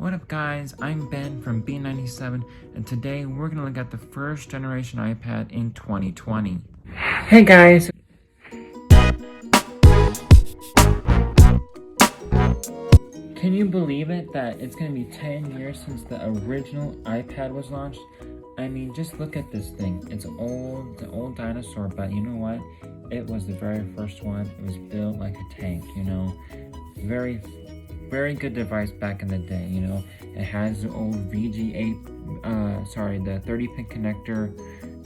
What up guys, I'm Ben from B97 and today we're going to look at the first generation iPad in 2020. Hey guys! Can you believe it that it's going to be 10 years since the original iPad was launched? I mean, just look at this thing. It's old, the old dinosaur, but you know what? It was the very first one. It was built like a tank, you know? Very good device back in the day, you know? It has the old the 30-pin connector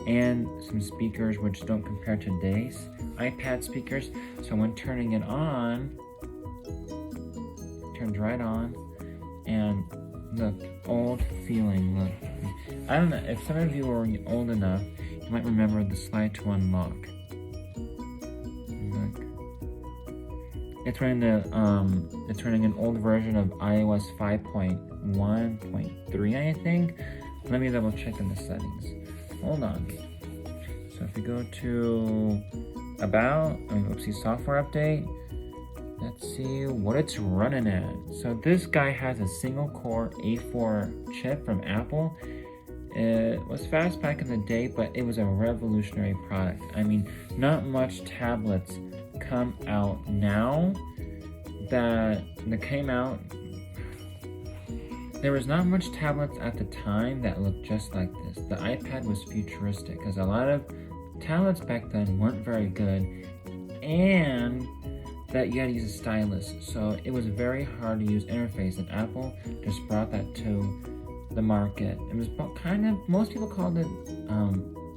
and some speakers which don't compare to today's iPad speakers. So when turning it on, turns right on, and look, old feeling, look. I don't know, if some of you are old enough, you might remember the slide to unlock. Look. It's running an old version of iOS 5.1.3, I think. Let me double check in the settings. Hold on. So if you go to About, software update, let's see what it's running at. So this guy has a single core A4 chip from Apple. It was fast back in the day, but it was a revolutionary product. I mean, not much tablets come out now that came out. There was not much tablets at the time that looked just like this. The iPad was futuristic because a lot of tablets back then weren't very good, and that you had to use a stylus, so it was a very hard to use interface, and Apple just brought that to the market. It was kind of, most people called it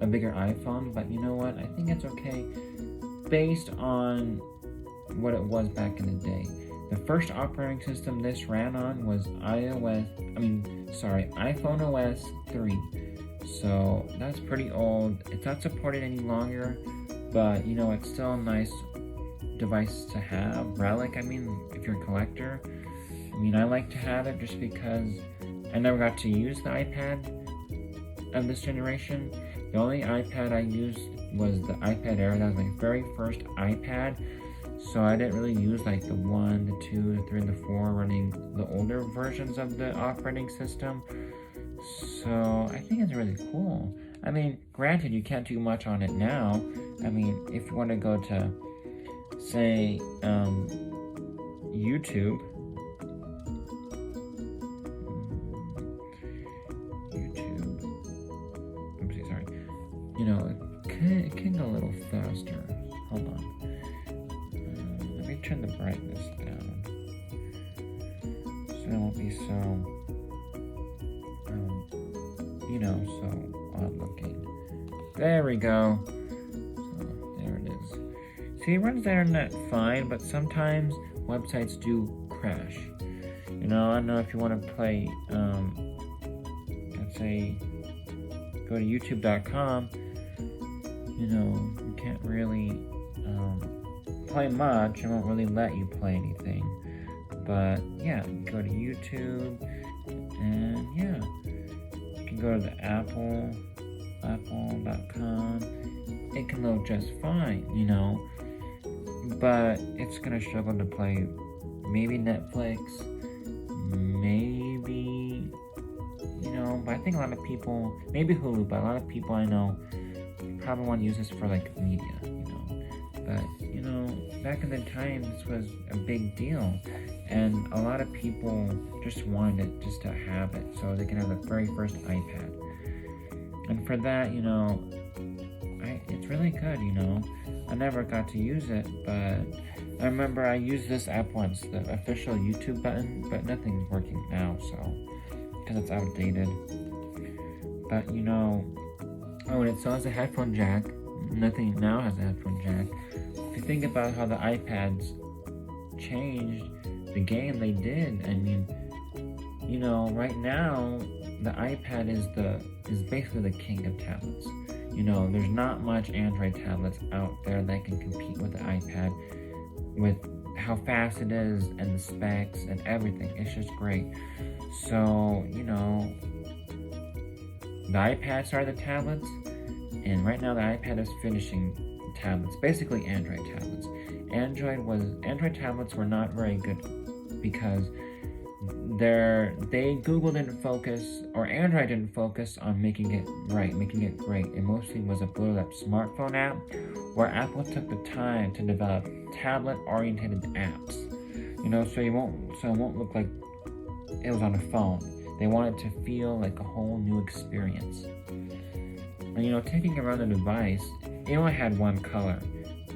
a bigger iPhone, but you know what, I think it's okay based on what it was back in the day. The first operating system this ran on was iPhone OS 3, so that's pretty old. It's not supported any longer, but you know, it's still a nice device to have. Relic, I mean, if you're a collector. I mean, I like to have it just because I never got to use the iPad of this generation. The only iPad I used was the iPad Air. That was my very first iPad. So I didn't really use like the 1, the 2, the 3, and the 4 running the older versions of the operating system. So I think it's really cool. I mean, granted, you can't do much on it now. I mean, if you want to go to, say, YouTube, you know, it can go a little faster. Hold on. Let me turn the brightness down so it won't be so, so odd looking. There we go. So there it is. See, it runs the internet fine, but sometimes websites do crash. You know, I don't know if you want to play, let's say, go to youtube.com, you know, you can't really play much. It won't really let you play anything. But yeah, you go to YouTube, and yeah, you can go to the apple.com. It can load just fine, you know, but it's gonna struggle to play maybe Netflix, maybe, you know, but I think a lot of people, maybe Hulu, but a lot of people I know probably want to use this for like media, you know. But, you know, back in the time, this was a big deal, and a lot of people just wanted it just to have it so they can have the very first iPad. And for that, you know, it's really good, you know. I never got to use it, but I remember I used this app once, the official YouTube button, but nothing's working now, so, because it's outdated. But, you know, and it still has a headphone jack. Nothing now has a headphone jack. If you think about how the iPads changed the game, they did. I mean, you know, right now the iPad is basically the king of tablets. You know, there's not much Android tablets out there that can compete with the iPad with how fast it is and the specs and everything. It's just great. So, you know, the iPad started the tablets, and right now the iPad is finishing tablets, basically Android tablets. Android tablets were not very good because Google didn't focus, or Android didn't focus on making it right, making it great. It mostly was a blown up smartphone app, where Apple took the time to develop tablet-oriented apps. So it won't look like it was on a phone. They want it to feel like a whole new experience. And taking around the device, it only had one color.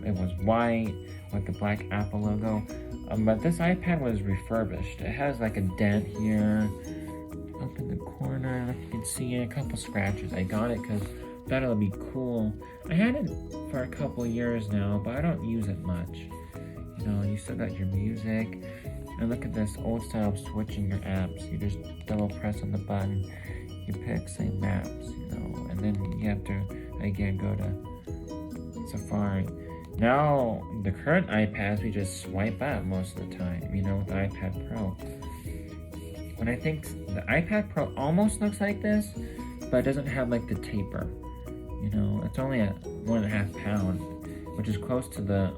It was white with the black Apple logo. But this iPad was refurbished. It has like a dent here, up in the corner. Like you can see a couple scratches. I got it because I thought it would be cool. I had it for a couple years now, but I don't use it much. You still got your music. And look at this old style of switching your apps. You just double press on the button. You pick, say, maps, and then you have to, again, go to Safari. Now, the current iPads, we just swipe up most of the time, with the iPad Pro. And I think the iPad Pro almost looks like this, but it doesn't have, like, the taper. It's only at 1.5 pounds, which is close to the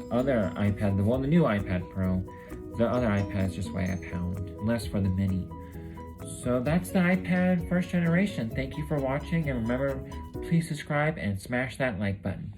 other iPad, the new iPad Pro. The other iPads just weigh a pound, less for the mini. So that's the iPad first generation. Thank you for watching, and remember, please subscribe and smash that like button.